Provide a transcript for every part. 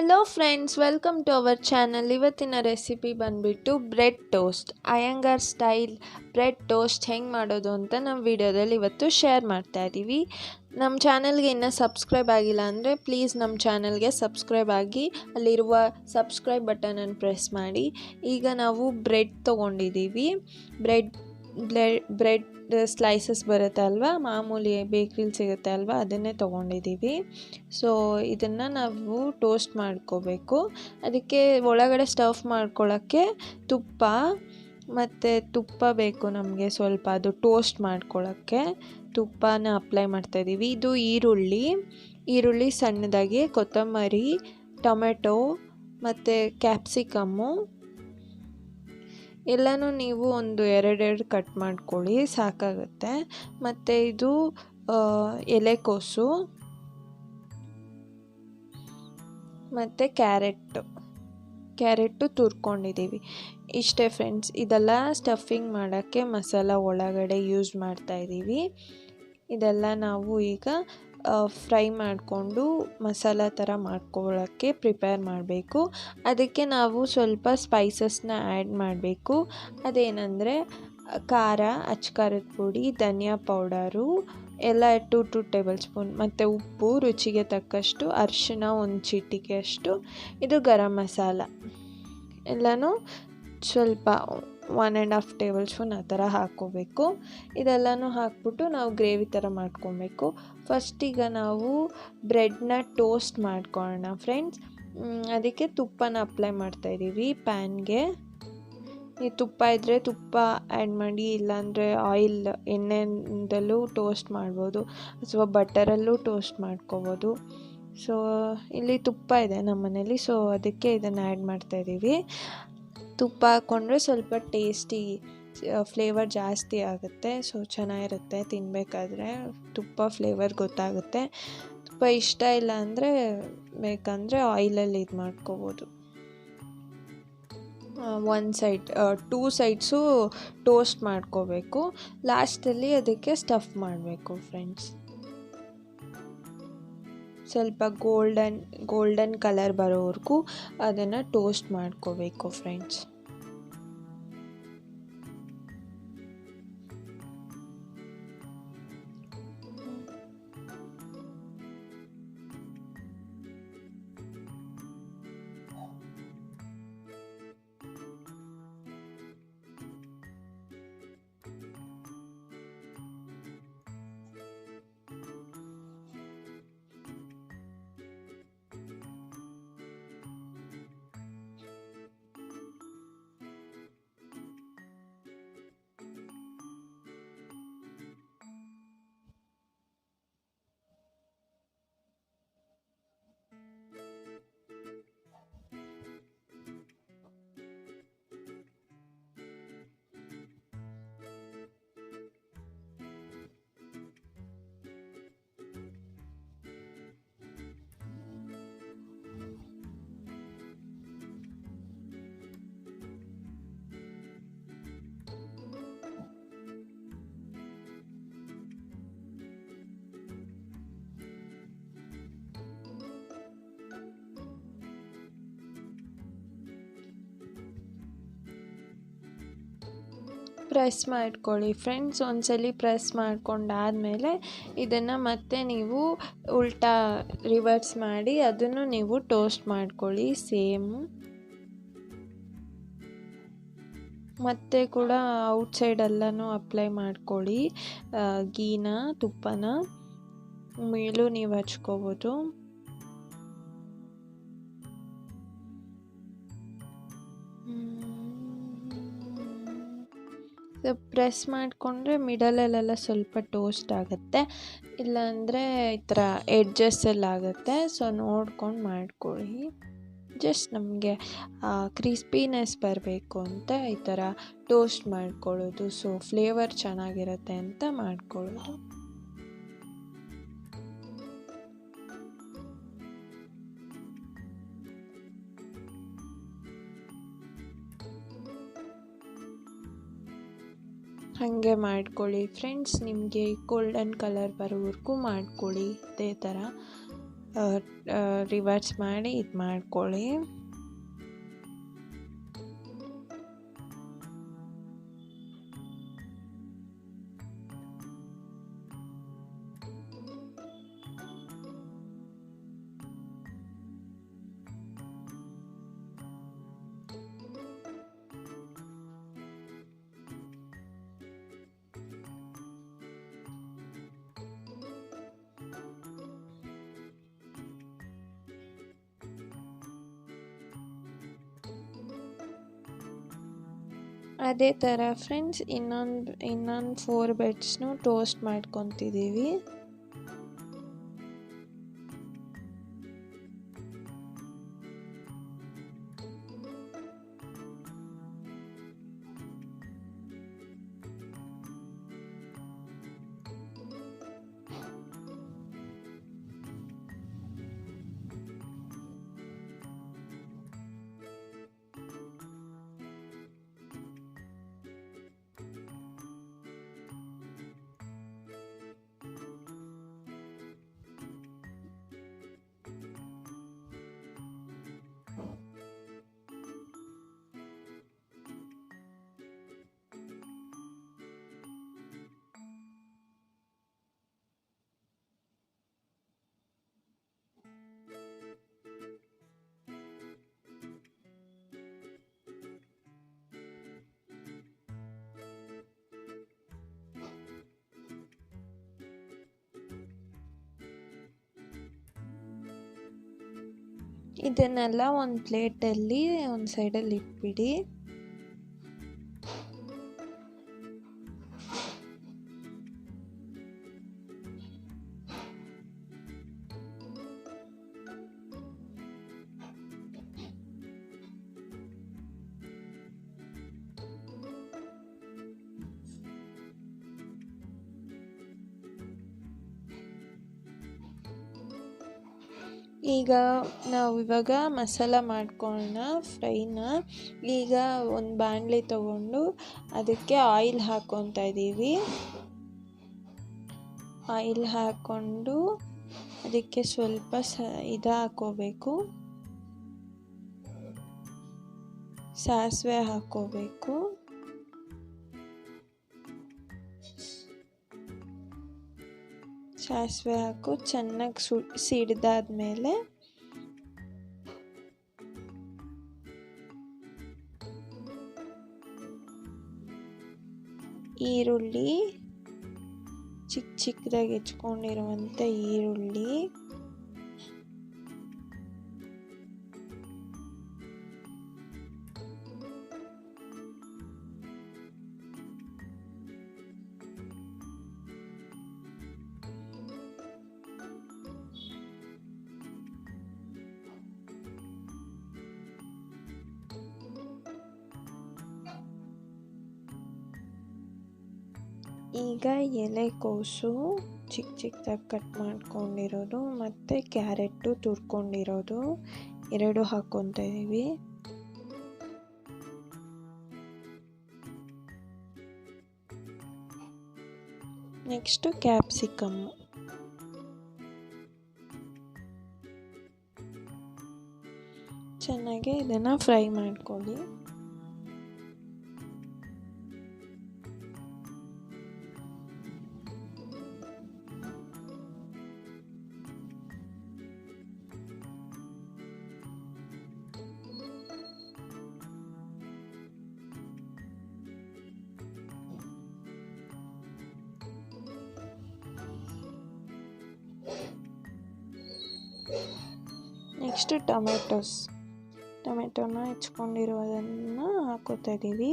Hello friends, welcome to our channel. ಇವತ್ತಿನ recipe ಬಂದುಬಿಟ್ಟು bread toast. Iyengar style bread toast ಹೆಂಗೆ ಮಾಡೋದು ಅಂತ ನಮ್ಮ ವಿಡಿಯೋದಲ್ಲಿ ಇವತ್ತು ಶೇರ್ ಮಾಡ್ತಾ ಇದ್ದೀವಿ. ನಮ್ಮ ಚಾನಲ್ಗೆ ಇನ್ನೂ ಸಬ್ಸ್ಕ್ರೈಬ್ ಆಗಿಲ್ಲ ಅಂದರೆ ಪ್ಲೀಸ್ ನಮ್ಮ ಚಾನಲ್ಗೆ ಸಬ್ಸ್ಕ್ರೈಬ್ ಆಗಿ ಅಲ್ಲಿರುವ ಸಬ್ಸ್ಕ್ರೈಬ್ ಬಟನನ್ನು ಪ್ರೆಸ್ ಮಾಡಿ. ಈಗ ನಾವು ಬ್ರೆಡ್ ತೊಗೊಂಡಿದ್ದೀವಿ. ಬ್ರೆಡ್ ಸ್ಲೈಸಸ್ ಬರುತ್ತೆ ಅಲ್ವಾ, ಮಾಮೂಲಿ ಬೇಕ್ರಿಲಿ ಸಿಗುತ್ತೆ ಅಲ್ವಾ, ಅದನ್ನೇ ತೊಗೊಂಡಿದ್ದೀವಿ. ಸೊ ಇದನ್ನು ನಾವು ಟೋಸ್ಟ್ ಮಾಡ್ಕೋಬೇಕು. ಅದಕ್ಕೆ ಒಳಗಡೆ ಸ್ಟಫ್ ಮಾಡ್ಕೊಳ್ಳೋಕ್ಕೆ ತುಪ್ಪ ಬೇಕು ನಮಗೆ. ಸ್ವಲ್ಪ ಅದು ಟೋಸ್ಟ್ ಮಾಡ್ಕೊಳ್ಳೋಕ್ಕೆ ತುಪ್ಪನ ಅಪ್ಲೈ ಮಾಡ್ತಾಯಿದ್ದೀವಿ. ಇದು ಈರುಳ್ಳಿ ಸಣ್ಣದಾಗಿ, ಕೊತ್ತಂಬರಿ, ಟೊಮೆಟೊ ಮತ್ತು ಕ್ಯಾಪ್ಸಿಕಮ್ಮು ಎಲ್ಲನೂ ನೀವು ಒಂದು ಎರಡೆರಡು ಕಟ್ ಮಾಡ್ಕೊಳ್ಳಿ, ಸಾಕಾಗುತ್ತೆ. ಮತ್ತು ಇದು ಎಲೆಕೋಸು ಮತ್ತು ಕ್ಯಾರೆಟು ತುರ್ಕೊಂಡಿದ್ದೀವಿ. ಇಷ್ಟೇ ಫ್ರೆಂಡ್ಸ್. ಇದೆಲ್ಲ ಸ್ಟಫಿಂಗ್ ಮಾಡೋಕ್ಕೆ ಮಸಾಲ ಒಳಗಡೆ ಯೂಸ್ ಮಾಡ್ತಾಯಿದ್ದೀವಿ. ಇದೆಲ್ಲ ನಾವು ಈಗ ಫ್ರೈ ಮಾಡಿಕೊಂಡು ಮಸಾಲ ಥರ ಮಾಡ್ಕೊಳ್ಳೋಕ್ಕೆ ಪ್ರಿಪೇರ್ ಮಾಡಬೇಕು. ಅದಕ್ಕೆ ನಾವು ಸ್ವಲ್ಪ ಸ್ಪೈಸಸ್ನ ಆ್ಯಡ್ ಮಾಡಬೇಕು. ಅದೇನೆಂದರೆ ಖಾರ, ಅಚ್ಕಾರದ ಪುಡಿ, ಧನಿಯಾ ಪೌಡರು ಎಲ್ಲ 2 ಟೇಬಲ್ ಸ್ಪೂನ್, ಮತ್ತು ಉಪ್ಪು ರುಚಿಗೆ ತಕ್ಕಷ್ಟು, ಅರಿಶಿನ ಒಂದು ಚಿಟಿಕೆಯಷ್ಟು, ಇದು ಗರಂ ಮಸಾಲ ಎಲ್ಲನೂ ಸ್ವಲ್ಪ 1.5 ಟೇಬಲ್ ಸ್ಪೂನ್ ಆ ಥರ ಹಾಕ್ಕೋಬೇಕು. ಇದೆಲ್ಲನೂ ಹಾಕ್ಬಿಟ್ಟು ನಾವು ಗ್ರೇವಿ ಥರ ಮಾಡ್ಕೊಬೇಕು. ಫಸ್ಟಿಗೆ ನಾವು ಬ್ರೆಡ್ನ ಟೋಸ್ಟ್ ಮಾಡ್ಕೊಳ್ಳೋಣ ಫ್ರೆಂಡ್ಸ್. ಅದಕ್ಕೆ ತುಪ್ಪನ ಅಪ್ಲೈ ಮಾಡ್ತಾಯಿದ್ದೀವಿ ಪ್ಯಾನ್ಗೆ. ಈ ತುಪ್ಪ ಇದ್ದರೆ ತುಪ್ಪ ಆ್ಯಡ್ ಮಾಡಿ, ಇಲ್ಲಾಂದರೆ ಎಣ್ಣೆಯಿಂದಲೂ ಟೋಸ್ಟ್ ಮಾಡ್ಬೋದು, ಅಥವಾ ಬಟರಲ್ಲೂ ಟೋಸ್ಟ್ ಮಾಡ್ಕೋಬೋದು. ಸೊ ಇಲ್ಲಿ ತುಪ್ಪ ಇದೆ ನಮ್ಮ ಮನೇಲಿ, ಸೊ ಅದಕ್ಕೆ ಇದನ್ನು ಆ್ಯಡ್ ಮಾಡ್ತಾಯಿದ್ದೀವಿ. ತುಪ್ಪ ಹಾಕ್ಕೊಂಡ್ರೆ ಸ್ವಲ್ಪ ಟೇಸ್ಟಿ ಫ್ಲೇವರ್ ಜಾಸ್ತಿ ಆಗುತ್ತೆ. ಸೊ ಚೆನ್ನಾಗಿರುತ್ತೆ ತಿನ್ನಬೇಕಾದ್ರೆ, ತುಪ್ಪ ಫ್ಲೇವರ್ ಗೊತ್ತಾಗುತ್ತೆ. ತುಪ್ಪ ಇಷ್ಟ ಇಲ್ಲ ಅಂದರೆ ಬೇಕಂದರೆ ಆಯಿಲಲ್ಲಿ ಇದು ಮಾಡ್ಕೋಬೋದು. 2 ಸೈಡ್ಸು ಟೋಸ್ಟ್ ಮಾಡ್ಕೋಬೇಕು. ಲಾಸ್ಟಲ್ಲಿ ಅದಕ್ಕೆ ಸ್ಟಫ್ ಮಾಡಬೇಕು ಫ್ರೆಂಡ್ಸ್. ಸ್ವಲ್ಪ ಗೋಲ್ಡನ್ ಕಲರ್ ಬರೋವರೆಗೂ ಅದನ್ನು ಟೋಸ್ಟ್ ಮಾಡ್ಕೋಬೇಕು ಫ್ರೆಂಡ್ಸ್. ಪ್ರೆಸ್ ಮಾಡ್ಕೊಳ್ಳಿ ಫ್ರೆಂಡ್ಸ್. ಒಂದ್ಸಲಿ ಪ್ರೆಸ್ ಮಾಡ್ಕೊಂಡಾದಮೇಲೆ ಇದನ್ನು ಮತ್ತೆ ನೀವು ರಿವರ್ಸ್ ಮಾಡಿ ಅದನ್ನು ನೀವು ಟೋಸ್ಟ್ ಮಾಡ್ಕೊಳ್ಳಿ ಸೇಮ್. ಮತ್ತೆ ಕೂಡ ಔಟ್ಸೈಡ್ ಎಲ್ಲನೂ ಅಪ್ಲೈ ಮಾಡ್ಕೊಳ್ಳಿ. ತುಪ್ಪನ ಮೇಲೂ ನೀವು ಹಚ್ಕೋಬೋದು. ಪ್ರೆಸ್ ಮಾಡಿಕೊಂಡ್ರೆ ಮಿಡಲಲ್ಲೆಲ್ಲ ಸ್ವಲ್ಪ ಟೋಸ್ಟ್ ಆಗುತ್ತೆ, ಇಲ್ಲಾಂದರೆ ಈ ಥರ ಎಡ್ಜಸ್ಸಲ್ಲಾಗುತ್ತೆ. ಸೊ ನೋಡ್ಕೊಂಡು ಮಾಡ್ಕೊಳ್ಳಿ. ಜಸ್ಟ್ ನಮಗೆ ಕ್ರಿಸ್ಪಿನೆಸ್ ಬರಬೇಕು ಅಂತ ಈ ಥರ ಟೋಸ್ಟ್ ಮಾಡ್ಕೊಳ್ಳೋದು. ಸೊ ಫ್ಲೇವರ್ ಚೆನ್ನಾಗಿರುತ್ತೆ ಅಂತ ಮಾಡ್ಕೊಳ್ಳೋದು. ಹಾಗೆ ಮಾಡ್ಕೊಳ್ಳಿ ಫ್ರೆಂಡ್ಸ್. ನಿಮಗೆ ಗೋಲ್ಡನ್ ಕಲರ್ ಬರೋವರೆಗೂ ಮಾಡ್ಕೊಳ್ಳಿ ಇದೇ ಥರ. ರಿವರ್ಸ್ ಮಾಡಿ ಇದು ಮಾಡ್ಕೊಳ್ಳಿ. ಅದೇ ಥರ ಫ್ರೆಂಡ್ಸ್ ಇನ್ನೊಂದು 4 ಬ್ರೆಡ್ಸ್ನು ಟೋಸ್ಟ್ ಮಾಡ್ಕೊತಿದ್ದೀವಿ. ಇದನ್ನೆಲ್ಲ ಒಂದು ಪ್ಲೇಟಲ್ಲಿ ಒಂದು ಸೈಡಲ್ಲಿ ಇಟ್ಬಿಡಿ. ಈಗ ನಾವು ಇವಾಗ ಮಸಾಲ ಮಾಡ್ಕೊಳ್ಳೋಣ ಫ್ರೈನ. ಈಗ ಒಂದು ಬಾಣಲಿ ತಗೊಂಡು ಅದಕ್ಕೆ ಆಯಿಲ್ ಹಾಕ್ಕೊತಾ ಇದ್ದೀವಿ. ಆಯಿಲ್ ಹಾಕ್ಕೊಂಡು ಅದಕ್ಕೆ ಸ್ವಲ್ಪ ಹಾಕ್ಕೋಬೇಕು, ಸಾಸಿವೆ ಹಾಕ್ಕೋಬೇಕು. ಸಾಸಿವೆ ಹಾಕು ಚೆನ್ನಾಗಿ ಸಿಡ್ದಾದ್ಮೇಲೆ ಈರುಳ್ಳಿ, ಚಿಕ್ಕದಾಗಿ ಹೆಚ್ಕೊಂಡಿರುವಂಥ ಈರುಳ್ಳಿ, ಈಗ ಎಲೆಕೋಸು ಚಿಕ್ಕದಾಗಿ ಕಟ್ ಮಾಡ್ಕೊಂಡಿರೋದು ಮತ್ತು ಕ್ಯಾರೆಟು ತುರ್ಕೊಂಡಿರೋದು 2 ಹಾಕ್ಕೊತಾ ಇದ್ದೀವಿ. ನೆಕ್ಸ್ಟು ಕ್ಯಾಪ್ಸಿಕಮ್ಮು, ಚೆನ್ನಾಗಿ ಇದನ್ನು ಫ್ರೈ ಮಾಡ್ಕೊಳ್ಳಿ. ನೆಕ್ಸ್ಟ್ ಟೊಮೆಟೊನ ಹೆಚ್ಕೊಂಡಿರೋದನ್ನು ಹಾಕೋತಾ ಇದ್ದೀವಿ.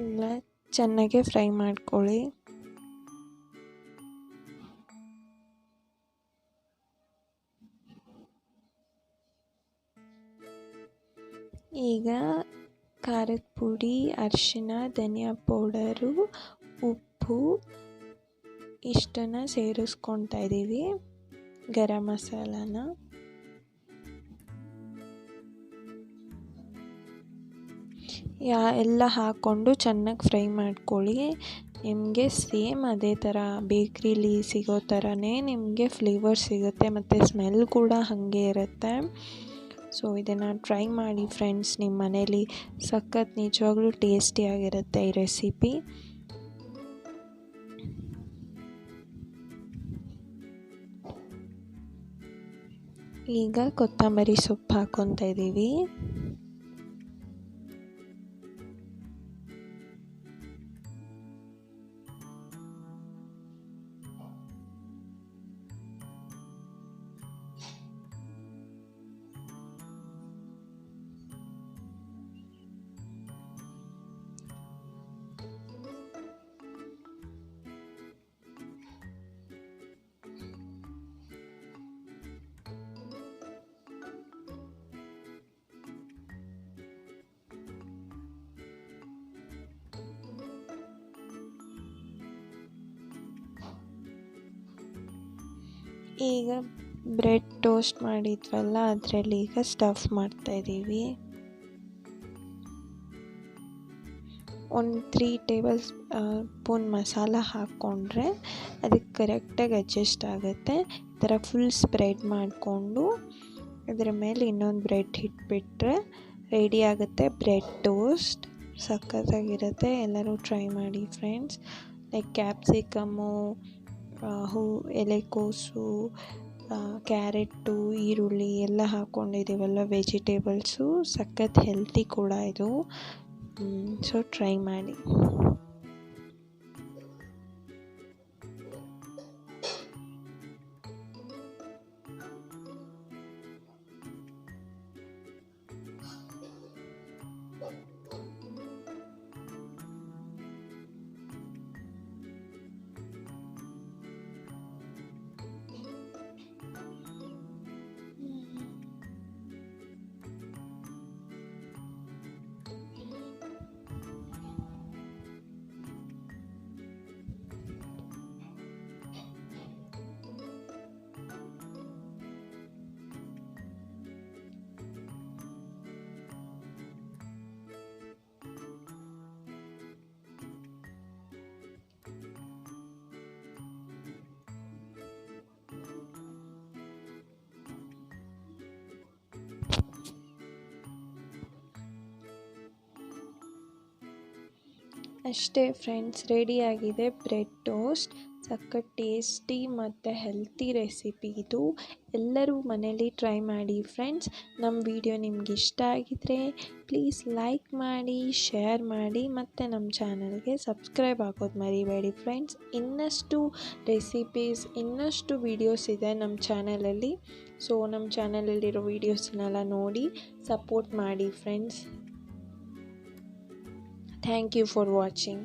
ಇಲ್ಲ ಚೆನ್ನಾಗಿ ಫ್ರೈ ಮಾಡ್ಕೊಳ್ಳಿ. ಈಗ ಖಾರದ ಪುಡಿ, ಅರಿಶಿನ, ಧನಿಯಾ ಪೌಡರು, ಉಪ್ಪು ಇಷ್ಟನ್ನು ಸೇರಿಸ್ಕೊತಾ ಇದ್ದೀವಿ. ಗರಂ ಮಸಾಲಾನ ಎಲ್ಲ ಹಾಕ್ಕೊಂಡು ಚೆನ್ನಾಗಿ ಫ್ರೈ ಮಾಡ್ಕೊಳ್ಳಿ. ನಿಮಗೆ ಸೇಮ್ ಅದೇ ಥರ ಬೇಕ್ರಿಲಿ ಸಿಗೋ ಥರನೇ ನಿಮಗೆ ಫ್ಲೇವರ್ ಸಿಗುತ್ತೆ ಮತ್ತು ಸ್ಮೆಲ್ ಕೂಡ ಹಾಗೆ ಇರುತ್ತೆ. ಸೊ ಇದನ್ನು ಟ್ರೈ ಮಾಡಿ ಫ್ರೆಂಡ್ಸ್, ನಿಮ್ಮ ಮನೇಲಿ ಸಖತ್ ನಿಜವಾಗ್ಲೂ ಟೇಸ್ಟಿಯಾಗಿರುತ್ತೆ ಈ ರೆಸಿಪಿ. ಈಗ ಕೊತ್ತಂಬರಿ ಸೊಪ್ಪು ಹಾಕ್ಕೊತಾ ಇದ್ದೀವಿ. ಈಗ ಬ್ರೆಡ್ ಟೋಸ್ಟ್ ಮಾಡಿದ್ವಲ್ಲ ಅದರಲ್ಲಿ ಈಗ ಸ್ಟಫ್ ಮಾಡ್ತಾಯಿದ್ದೀವಿ. ಒಂದು 3 ಟೇಬಲ್ ಸ್ಪೂನ್ ಮಸಾಲ ಹಾಕ್ಕೊಂಡ್ರೆ ಅದಕ್ಕೆ ಕರೆಕ್ಟಾಗಿ ಅಡ್ಜಸ್ಟ್ ಆಗುತ್ತೆ. ಈ ಥರ ಫುಲ್ ಸ್ಪ್ರೆಡ್ ಮಾಡಿಕೊಂಡು ಅದರ ಮೇಲೆ ಇನ್ನೊಂದು ಬ್ರೆಡ್ ಇಟ್ಬಿಟ್ರೆ ರೆಡಿ ಆಗುತ್ತೆ ಬ್ರೆಡ್ ಟೋಸ್ಟ್. ಸಖತ್ತಾಗಿರುತ್ತೆ, ಎಲ್ಲರೂ ಟ್ರೈ ಮಾಡಿ ಫ್ರೆಂಡ್ಸ್. ಲೈಕ್ ಕ್ಯಾಪ್ಸಿಕಮ್ಮು, ಎಲೆಕೋಸು, ಕ್ಯಾರೆಟು, ಈರುಳ್ಳಿ ಎಲ್ಲ ಹಾಕ್ಕೊಂಡಿದ್ದೀವಲ್ಲ ವೆಜಿಟೇಬಲ್ಸು, ಸಖತ್ ಹೆಲ್ತಿ ಕೂಡ ಇದು. ಸೊ ಟ್ರೈ ಮಾಡಿ. ಅಷ್ಟೇ ಫ್ರೆಂಡ್ಸ್, ರೆಡಿಯಾಗಿದೆ ಬ್ರೆಡ್ ಟೋಸ್ಟ್. ಸಖತ್ ಟೇಸ್ಟಿ ಮತ್ತು ಹೆಲ್ತಿ ರೆಸಿಪಿ ಇದು. ಎಲ್ಲರೂ ಮನೇಲಿ ಟ್ರೈ ಮಾಡಿ ಫ್ರೆಂಡ್ಸ್. ನಮ್ಮ ವಿಡಿಯೋ ನಿಮ್ಗೆ ಇಷ್ಟ ಆಗಿದ್ರೆ ಪ್ಲೀಸ್ ಲೈಕ್ ಮಾಡಿ, ಶೇರ್ ಮಾಡಿ ಮತ್ತು ನಮ್ಮ ಚಾನಲ್ಗೆ ಸಬ್ಸ್ಕ್ರೈಬ್ ಆಗೋದು ಮರಿಬೇಡಿ ಫ್ರೆಂಡ್ಸ್. ಇನ್ನಷ್ಟು ರೆಸಿಪೀಸ್, ಇನ್ನಷ್ಟು ವೀಡಿಯೋಸ್ ಇದೆ ನಮ್ಮ ಚಾನಲಲ್ಲಿ. ಸೊ ನಮ್ಮ ಚಾನಲಲ್ಲಿರೋ ವೀಡಿಯೋಸ್ನೆಲ್ಲ ನೋಡಿ ಸಪೋರ್ಟ್ ಮಾಡಿ friends. Thank you for watching.